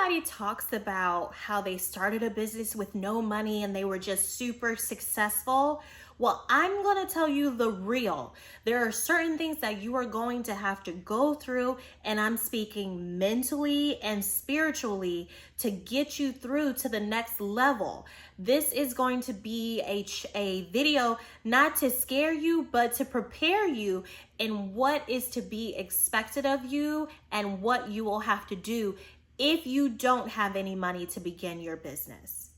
Everybody talks about how they started a business with no money and they were just super successful. Well, I'm going to tell you the real. There are certain things that you are going to have to go through, and I'm speaking mentally and spiritually, to get you through to the next level. This is going to be a video not to scare you, but to prepare you in what is to be expected of you and what you will have to do if you don't have any money to begin your business.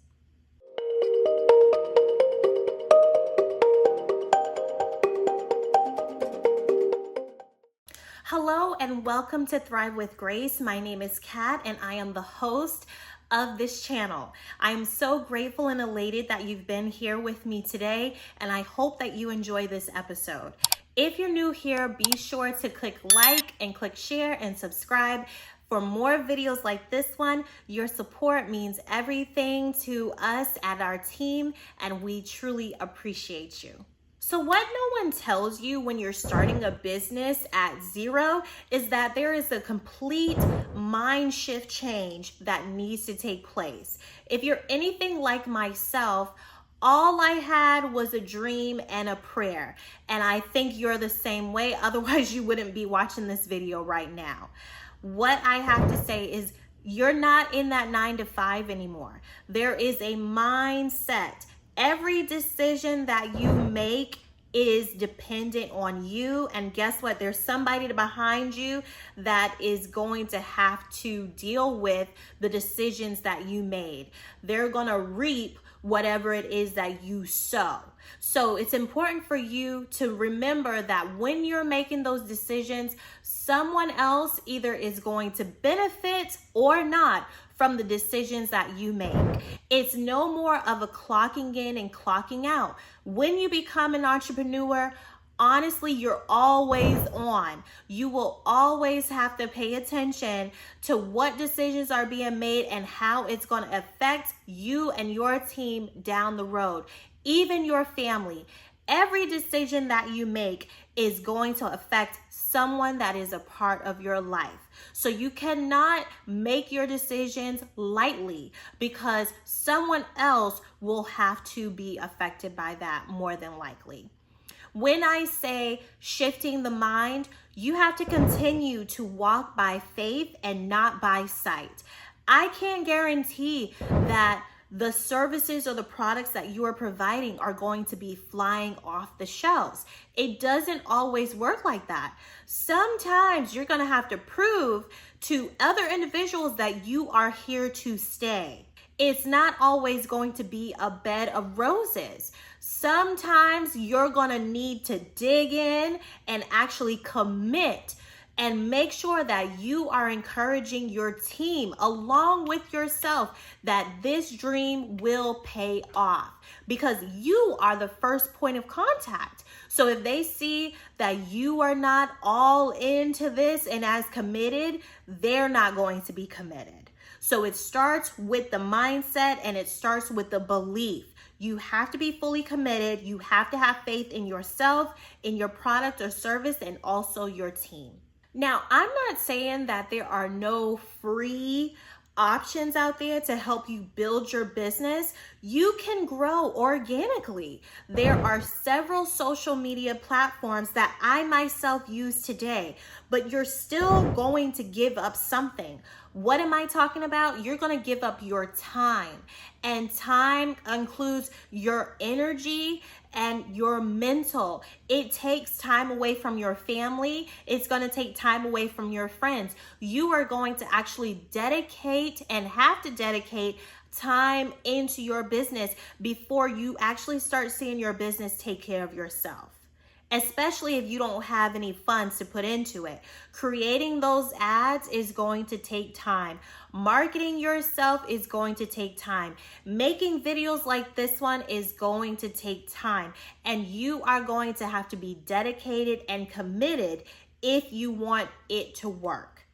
Hello and welcome to Thrive with Grace. My name is Kat and I am the host of this channel. I am so grateful and elated that you've been here with me today, and I hope that you enjoy this episode. If you're new here, be sure to click like and click share and subscribe for more videos like this one. Your support means everything to us at our team, and we truly appreciate you. So what no one tells you when you're starting a business at zero is that there is a complete mind shift change that needs to take place. If you're anything like myself, all I had was a dream and a prayer. And I think you're the same way. Otherwise, you wouldn't be watching this video right now. What I have to say is you're not in that 9 to 5 anymore. There is a mindset. Every decision that you make is dependent on you. And guess what? There's somebody behind you that is going to have to deal with the decisions that you made. They're going to reap whatever it is that you sow. So it's important for you to remember that when you're making those decisions, someone else either is going to benefit or not from the decisions that you make. It's no more of a clocking in and clocking out. When you become an entrepreneur, honestly, you're always on. You will always have to pay attention to what decisions are being made and how it's going to affect you and your team down the road, even your family. Every decision that you make is going to affect someone that is a part of your life. So you cannot make your decisions lightly, because someone else will have to be affected by that more than likely. When I say shifting the mind, you have to continue to walk by faith and not by sight. I can't guarantee that the services or the products that you are providing are going to be flying off the shelves. It doesn't always work like that. Sometimes you're going to have to prove to other individuals that you are here to stay. It's not always going to be a bed of roses. Sometimes you're going to need to dig in and actually commit and make sure that you are encouraging your team along with yourself that this dream will pay off, because you are the first point of contact. So if they see that you are not all into this and as committed, they're not going to be committed. So it starts with the mindset and it starts with the belief. You have to be fully committed. You have to have faith in yourself, in your product or service, and also your team. Now, I'm not saying that there are no free options out there to help you build your business. You can grow organically. There are several social media platforms that I myself use today, but you're still going to give up something. What am I talking about? You're going to give up your time, and time includes your energy and your mental. It takes time away from your family. It's going to take time away from your friends. You are going to actually dedicate and have to dedicate time into your business before you actually start seeing your business take care of yourself. Especially if you don't have any funds to put into it. Creating those ads is going to take time. Marketing yourself is going to take time. Making videos like this one is going to take time. And you are going to have to be dedicated and committed if you want it to work.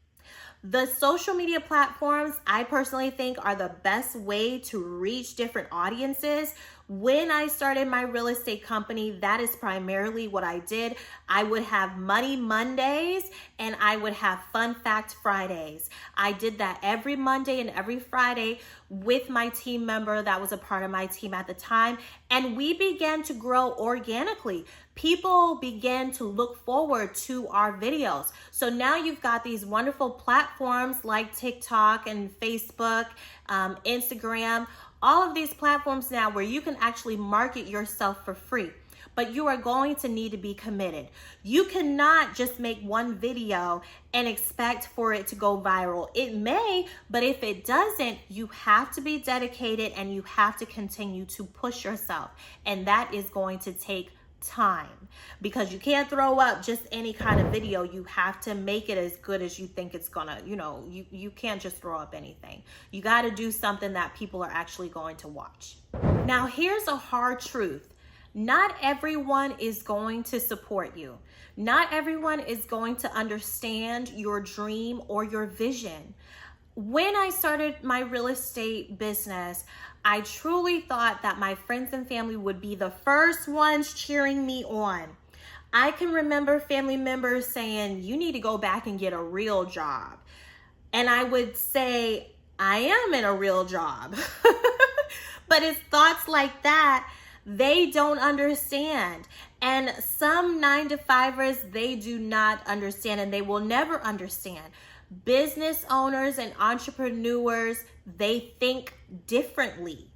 The social media platforms, I personally think, are the best way to reach different audiences. When I started my real estate company, that is primarily what I did. I would have Money Mondays and I would have Fun Fact Fridays. I did that every Monday and every Friday with my team member that was a part of my team at the time. And we began to grow organically. People began to look forward to our videos. So now you've got these wonderful platforms like TikTok and Facebook, Instagram, all of these platforms now where you can actually market yourself for free, but you are going to need to be committed. You cannot just make one video and expect for it to go viral. It may, but if it doesn't, you have to be dedicated and you have to continue to push yourself. And that is going to take time, because you can't throw up just any kind of video. You have to make it as good as you think it's gonna, you can't just throw up anything. You got to do something that people are actually going to watch. Now, here's a hard truth. Not everyone is going to support you. Not everyone is going to understand your dream or your vision. When I started my real estate business, I truly thought that my friends and family would be the first ones cheering me on. I can remember family members saying, you need to go back and get a real job. And I would say, I am in a real job. But it's thoughts like that they don't understand. And some 9-to-5ers, they do not understand, and they will never understand. Business owners and entrepreneurs, they think differently.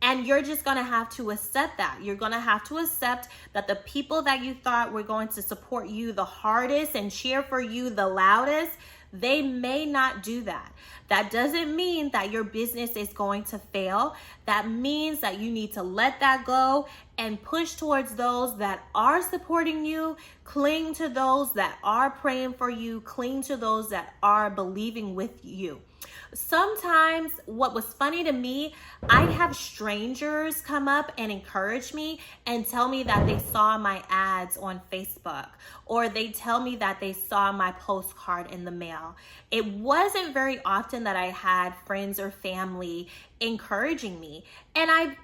And you're just going to have to accept that. You're going to have to accept that the people that you thought were going to support you the hardest and cheer for you the loudest, they may not do that. That doesn't mean that your business is going to fail. That means that you need to let that go and push towards those that are supporting you, cling to those that are praying for you, cling to those that are believing with you. Sometimes what was funny to me, I'd have strangers come up and encourage me and tell me that they saw my ads on Facebook, or they tell me that they saw my postcard in the mail. It wasn't very often that I had friends or family encouraging me. And I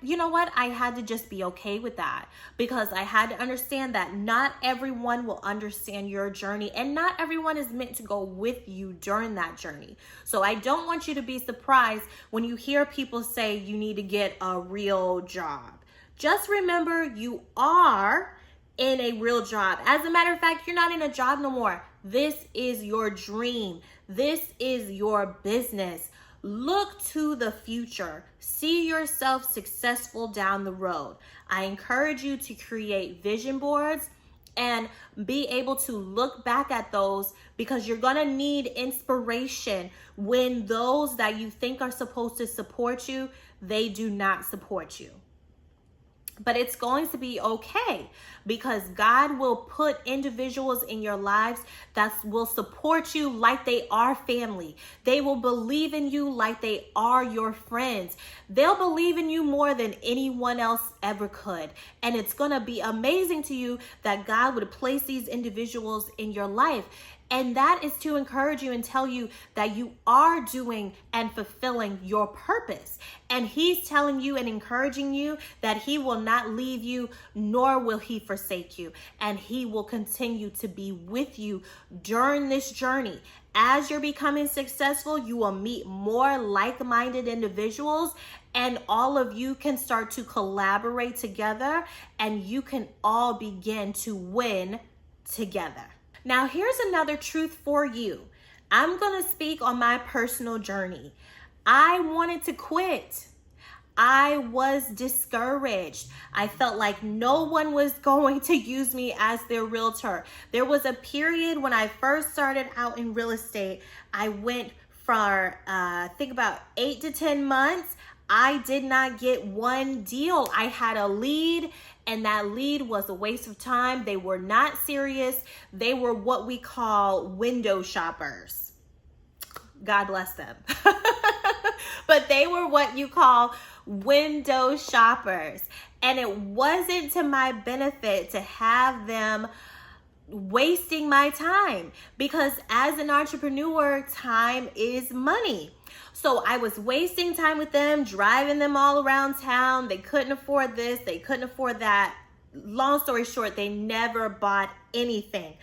had to just be okay with that, because I had to understand that not everyone will understand your journey, and not everyone is meant to go with you during that journey. So I don't want you to be surprised when you hear people say you need to get a real job. Just remember, you are in a real job. As a matter of fact, you're not in a job no more. This is your dream. This is your business. Look to the future. See yourself successful down the road. I encourage you to create vision boards and be able to look back at those, because you're going to need inspiration when those that you think are supposed to support you, they do not support you. But it's going to be okay, because God will put individuals in your lives that will support you like they are family. They will believe in you like they are your friends. They'll believe in you more than anyone else ever could. And it's going to be amazing to you that God would place these individuals in your life. And that is to encourage you and tell you that you are doing and fulfilling your purpose. And He's telling you and encouraging you that He will not leave you, nor will He forsake you. And He will continue to be with you during this journey. As you're becoming successful, you will meet more like-minded individuals, and all of you can start to collaborate together, and you can all begin to win together. Now, here's another truth for you. I'm going to speak on my personal journey. I wanted to quit. I was discouraged. I felt like no one was going to use me as their realtor. There was a period when I first started out in real estate. I went for, I think about 8 to 10 months. I did not get one deal. I had a lead, and that lead was a waste of time. They were not serious. They were what we call window shoppers. God bless them. But they were what you call window shoppers. And it wasn't to my benefit to have them wasting my time, because as an entrepreneur, time is money. So I was wasting time with them, driving them all around town. They couldn't afford this, they couldn't afford that. Long story short, they never bought anything.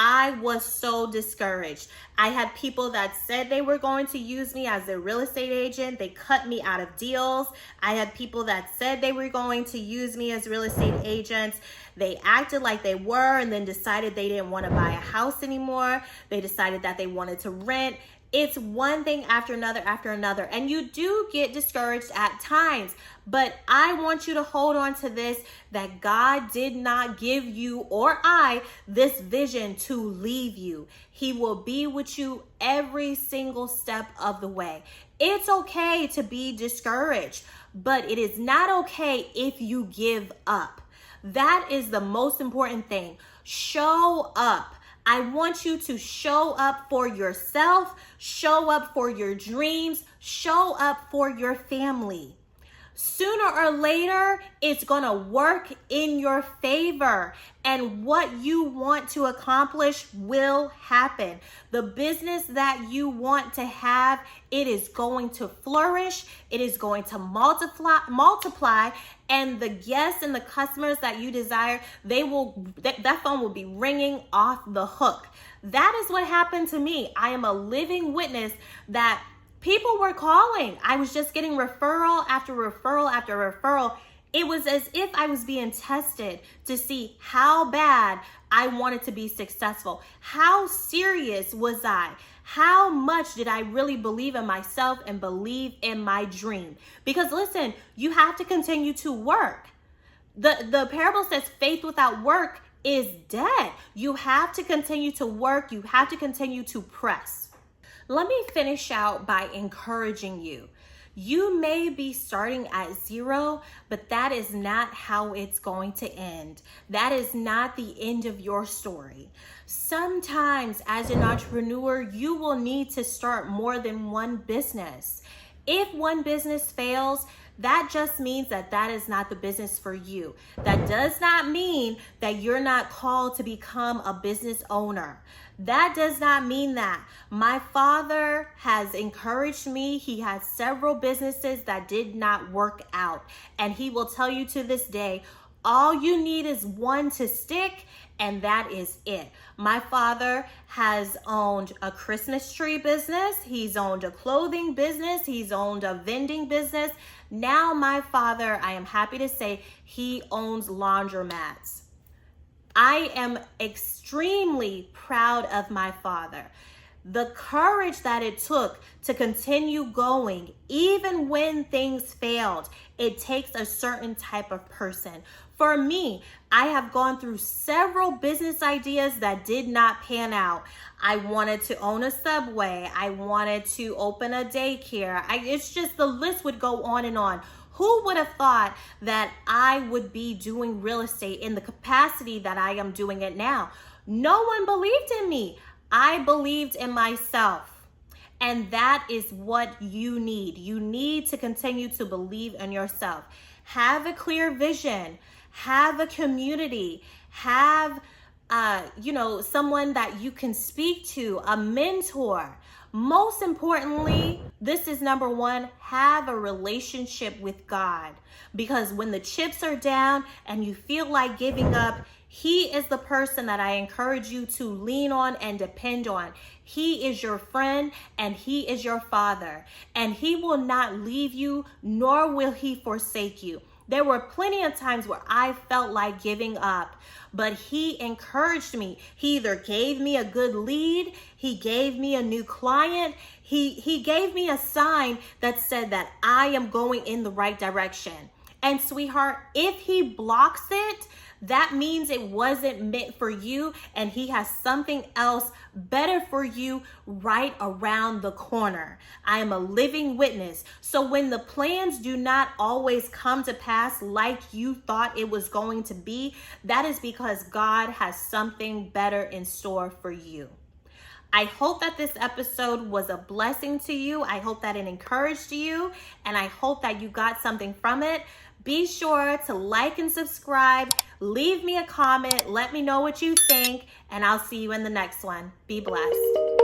I was so discouraged. I had people that said they were going to use me as their real estate agent. They cut me out of deals. I had people that said they were going to use me as real estate agents. They acted like they were and then decided they didn't want to buy a house anymore. They decided that they wanted to rent. It's one thing after another, and you do get discouraged at times, but I want you to hold on to this, that God did not give you or I this vision to leave you. He will be with you every single step of the way. It's okay to be discouraged, but it is not okay if you give up. That is the most important thing. Show up. I want you to show up for yourself, show up for your dreams, show up for your family. Sooner or later, it's going to work in your favor, and what you want to accomplish will happen. The business that you want to have, it is going to flourish, it is going to multiply, and the guests and the customers that you desire, that phone will be ringing off the hook. That is what happened to me. I am a living witness that people were calling. I was just getting referral after referral after referral. It was as if I was being tested to see how bad I wanted to be successful. How serious was I? How much did I really believe in myself and believe in my dream? Because listen, you have to continue to work. The parable says faith without work is dead. You have to continue to work. You have to continue to press. Let me finish out by encouraging you. You may be starting at zero, but that is not how it's going to end. That is not the end of your story. Sometimes as an entrepreneur, you will need to start more than one business. If one business fails, that just means that that is not the business for you. That does not mean that you're not called to become a business owner. That does not mean that. My father has encouraged me. He has several businesses that did not work out. And he will tell you to this day, all you need is one to stick, and that is it. My father has owned a Christmas tree business. He's owned a clothing business. He's owned a vending business. Now my father, I am happy to say, he owns laundromats. I am extremely proud of my father. The courage that it took to continue going, even when things failed, it takes a certain type of person. For me, I have gone through several business ideas that did not pan out. I wanted to own a Subway. I wanted to open a daycare. It's just the list would go on and on. Who would have thought that I would be doing real estate in the capacity that I am doing it now? No one believed in me. I believed in myself. And that is what you need. You need to continue to believe in yourself. Have a clear vision. Have a community. Have someone that you can speak to, a mentor. Most importantly, this is number one, have a relationship with God. Because when the chips are down and you feel like giving up, He is the person that I encourage you to lean on and depend on. He is your friend and He is your father. And He will not leave you, nor will He forsake you. There were plenty of times where I felt like giving up, but He encouraged me. He either gave me a good lead, He gave me a new client, He gave me a sign that said that I am going in the right direction. And sweetheart, if He blocks it, that means it wasn't meant for you, and He has something else better for you right around the corner. I am a living witness. So when the plans do not always come to pass like you thought it was going to be, that is because God has something better in store for you. I hope that this episode was a blessing to you. I hope that it encouraged you, and I hope that you got something from it. Be sure to like and subscribe. Leave me a comment. Let me know what you think, and I'll see you in the next one. Be blessed.